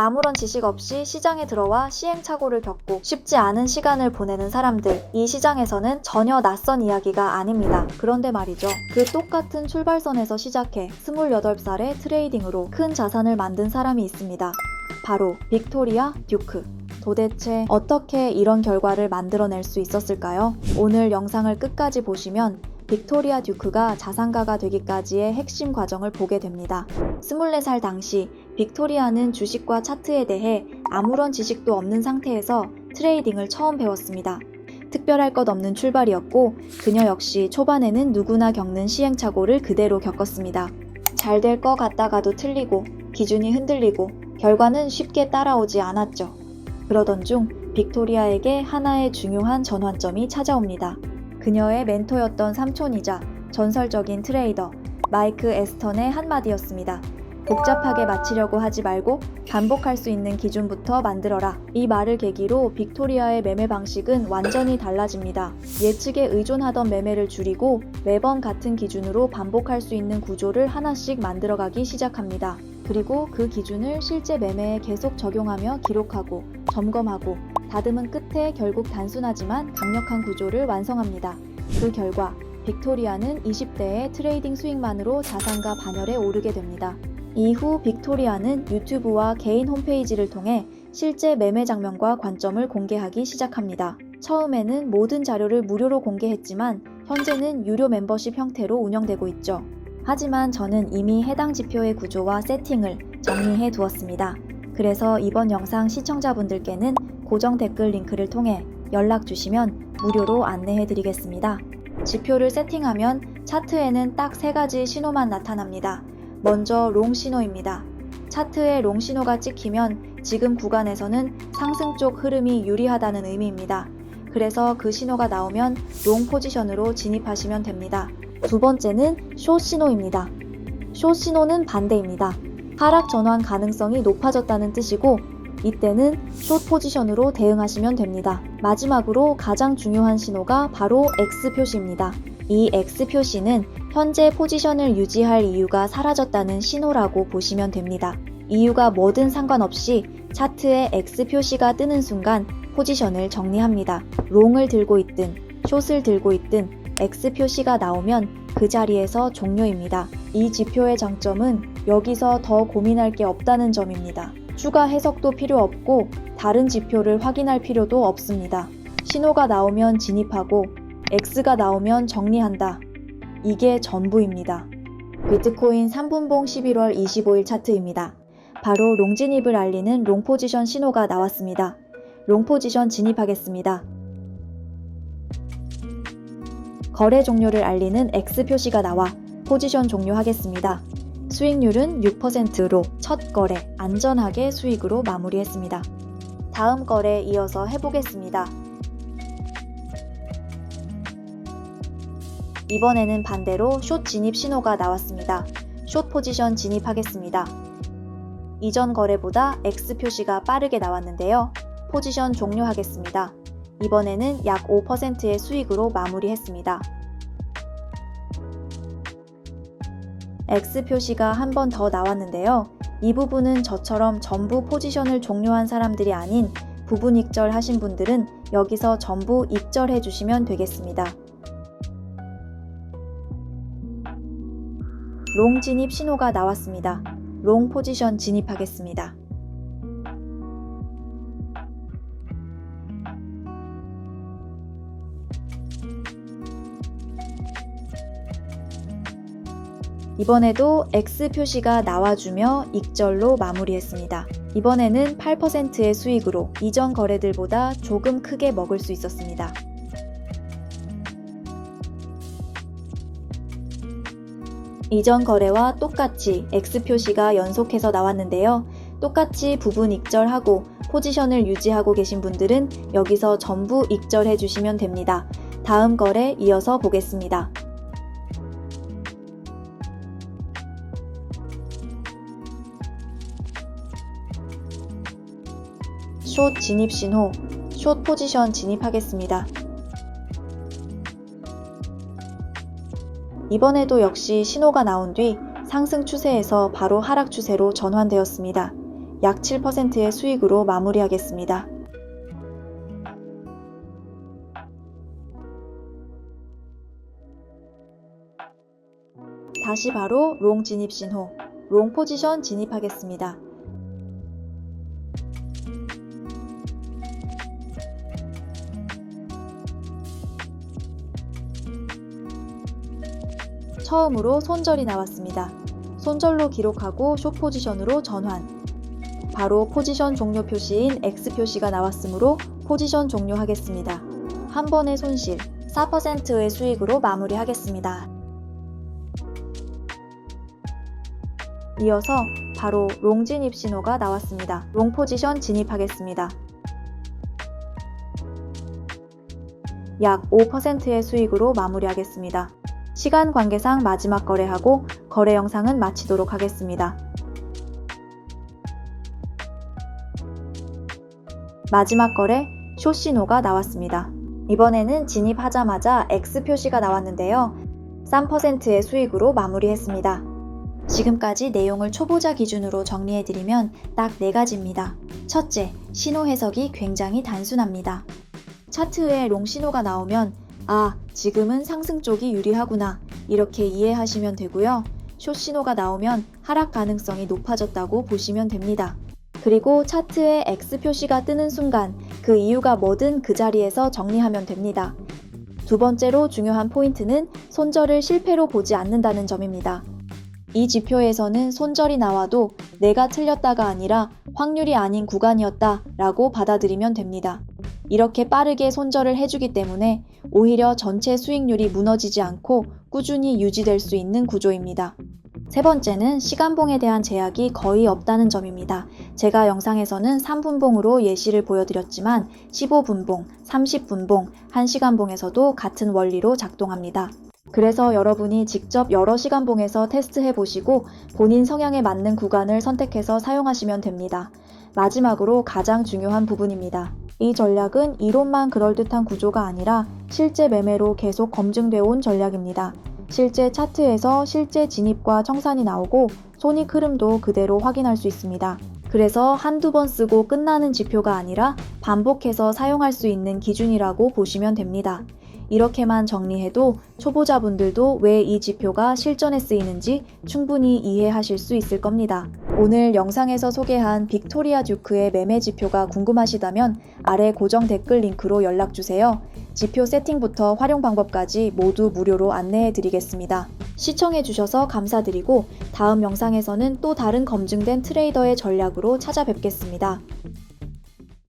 아무런 지식 없이 시장에 들어와 시행착오를 겪고 쉽지 않은 시간을 보내는 사람들, 이 시장에서는 전혀 낯선 이야기가 아닙니다. 그런데 말이죠. 그 똑같은 출발선에서 시작해 28살의 트레이딩으로 큰 자산을 만든 사람이 있습니다. 바로 빅토리아 듀크. 도대체 어떻게 이런 결과를 만들어낼 수 있었을까요? 오늘 영상을 끝까지 보시면 빅토리아 듀크가 자산가가 되기까지의 핵심 과정을 보게 됩니다. 24살 당시 빅토리아는 주식과 차트에 대해 아무런 지식도 없는 상태에서 트레이딩을 처음 배웠습니다. 특별할 것 없는 출발이었고 그녀 역시 초반에는 누구나 겪는 시행착오를 그대로 겪었습니다. 잘 될 것 같다가도 틀리고 기준이 흔들리고 결과는 쉽게 따라오지 않았죠. 그러던 중 빅토리아에게 하나의 중요한 전환점이 찾아옵니다. 그녀의 멘토였던 삼촌이자 전설적인 트레이더 마이크 에스턴의 한마디였습니다. 복잡하게 맞히려고 하지 말고 반복할 수 있는 기준부터 만들어라. 이 말을 계기로 빅토리아의 매매 방식은 완전히 달라집니다. 예측에 의존하던 매매를 줄이고 매번 같은 기준으로 반복할 수 있는 구조를 하나씩 만들어가기 시작합니다. 그리고 그 기준을 실제 매매에 계속 적용하며 기록하고 점검하고 다듬은 끝에 결국 단순하지만 강력한 구조를 완성합니다. 그 결과 빅토리아는 20대의 트레이딩 수익만으로 자산가 반열에 오르게 됩니다. 이후 빅토리아는 유튜브와 개인 홈페이지를 통해 실제 매매 장면과 관점을 공개하기 시작합니다. 처음에는 모든 자료를 무료로 공개했지만 현재는 유료 멤버십 형태로 운영되고 있죠. 하지만 저는 이미 해당 지표의 구조와 세팅을 정리해 두었습니다. 그래서 이번 영상 시청자분들께는 고정 댓글 링크를 통해 연락 주시면 무료로 안내해 드리겠습니다. 지표를 세팅하면 차트에는 딱 3가지 신호만 나타납니다. 먼저 롱 신호입니다. 차트에 롱 신호가 찍히면 지금 구간에서는 상승 쪽 흐름이 유리하다는 의미입니다. 그래서 그 신호가 나오면 롱 포지션으로 진입하시면 됩니다. 두 번째는 숏 신호입니다. 숏 신호는 반대입니다. 하락 전환 가능성이 높아졌다는 뜻이고 이때는 숏 포지션으로 대응하시면 됩니다. 마지막으로 가장 중요한 신호가 바로 X 표시입니다. 이 X 표시는 현재 포지션을 유지할 이유가 사라졌다는 신호라고 보시면 됩니다. 이유가 뭐든 상관없이 차트에 X 표시가 뜨는 순간 포지션을 정리합니다. 롱을 들고 있든 숏을 들고 있든 X 표시가 나오면 그 자리에서 종료입니다. 이 지표의 장점은 여기서 더 고민할 게 없다는 점입니다. 추가 해석도 필요 없고 다른 지표를 확인할 필요도 없습니다. 신호가 나오면 진입하고 X가 나오면 정리한다. 이게 전부입니다. 비트코인 3분봉 11월 25일 차트입니다. 바로 롱 진입을 알리는 롱 포지션 신호가 나왔습니다. 롱 포지션 진입하겠습니다. 거래 종료를 알리는 X 표시가 나와 포지션 종료하겠습니다. 수익률은 6%로 첫 거래 안전하게 수익으로 마무리했습니다. 다음 거래 이어서 해보겠습니다. 이번에는 반대로 숏 진입 신호가 나왔습니다. 숏 포지션 진입하겠습니다. 이전 거래보다 X 표시가 빠르게 나왔는데요. 포지션 종료하겠습니다. 이번에는 약 5%의 수익으로 마무리했습니다. X 표시가 한 번 더 나왔는데요. 이 부분은 저처럼 전부 포지션을 종료한 사람들이 아닌 부분 익절 하신 분들은 여기서 전부 익절해 주시면 되겠습니다. 롱 진입 신호가 나왔습니다. 롱 포지션 진입하겠습니다. 이번에도 X 표시가 나와주며 익절로 마무리했습니다. 이번에는 8%의 수익으로 이전 거래들보다 조금 크게 먹을 수 있었습니다. 이전 거래와 똑같이 X 표시가 연속해서 나왔는데요. 똑같이 부분 익절하고 포지션을 유지하고 계신 분들은 여기서 전부 익절해 주시면 됩니다. 다음 거래 이어서 보겠습니다. 숏 진입 신호, 숏 포지션 진입하겠습니다. 이번에도 역시 신호가 나온 뒤 상승 추세에서 바로 하락 추세로 전환되었습니다. 약 7%의 수익으로 마무리하겠습니다. 다시 바로 롱 진입 신호, 롱 포지션 진입하겠습니다. 처음으로 손절이 나왔습니다. 손절로 기록하고 숏 포지션으로 전환. 바로 포지션 종료 표시인 X 표시가 나왔으므로 포지션 종료하겠습니다. 한 번의 손실, 4%의 수익으로 마무리하겠습니다. 이어서 바로 롱 진입 신호가 나왔습니다. 롱 포지션 진입하겠습니다. 약 5%의 수익으로 마무리하겠습니다. 시간 관계상 마지막 거래하고 거래 영상은 마치도록 하겠습니다. 마지막 거래 숏 신호가 나왔습니다. 이번에는 진입하자마자 X 표시가 나왔는데요. 3%의 수익으로 마무리했습니다. 지금까지 내용을 초보자 기준으로 정리해드리면 딱 4가지입니다. 첫째, 신호 해석이 굉장히 단순합니다. 차트에 롱 신호가 나오면 지금은 상승 쪽이 유리하구나 이렇게 이해하시면 되고요. 숏 신호가 나오면 하락 가능성이 높아졌다고 보시면 됩니다. 그리고 차트에 X 표시가 뜨는 순간 그 이유가 뭐든 그 자리에서 정리하면 됩니다. 두 번째로 중요한 포인트는 손절을 실패로 보지 않는다는 점입니다. 이 지표에서는 손절이 나와도 내가 틀렸다가 아니라 확률이 아닌 구간이었다 라고 받아들이면 됩니다. 이렇게 빠르게 손절을 해주기 때문에 오히려 전체 수익률이 무너지지 않고 꾸준히 유지될 수 있는 구조입니다. 세 번째는 시간봉에 대한 제약이 거의 없다는 점입니다. 제가 영상에서는 3분봉으로 예시를 보여드렸지만 15분봉, 30분봉, 1시간봉에서도 같은 원리로 작동합니다. 그래서 여러분이 직접 여러 시간봉에서 테스트해 보시고 본인 성향에 맞는 구간을 선택해서 사용하시면 됩니다. 마지막으로 가장 중요한 부분입니다. 이 전략은 이론만 그럴듯한 구조가 아니라 실제 매매로 계속 검증되어 온 전략입니다. 실제 차트에서 실제 진입과 청산이 나오고 손익 흐름도 그대로 확인할 수 있습니다. 그래서 한두 번 쓰고 끝나는 지표가 아니라 반복해서 사용할 수 있는 기준이라고 보시면 됩니다. 이렇게만 정리해도 초보자분들도 왜 이 지표가 실전에 쓰이는지 충분히 이해하실 수 있을 겁니다. 오늘 영상에서 소개한 빅토리아 듀크의 매매 지표가 궁금하시다면 아래 고정 댓글 링크로 연락주세요. 지표 세팅부터 활용 방법까지 모두 무료로 안내해 드리겠습니다. 시청해 주셔서 감사드리고 다음 영상에서는 또 다른 검증된 트레이더의 전략으로 찾아뵙겠습니다.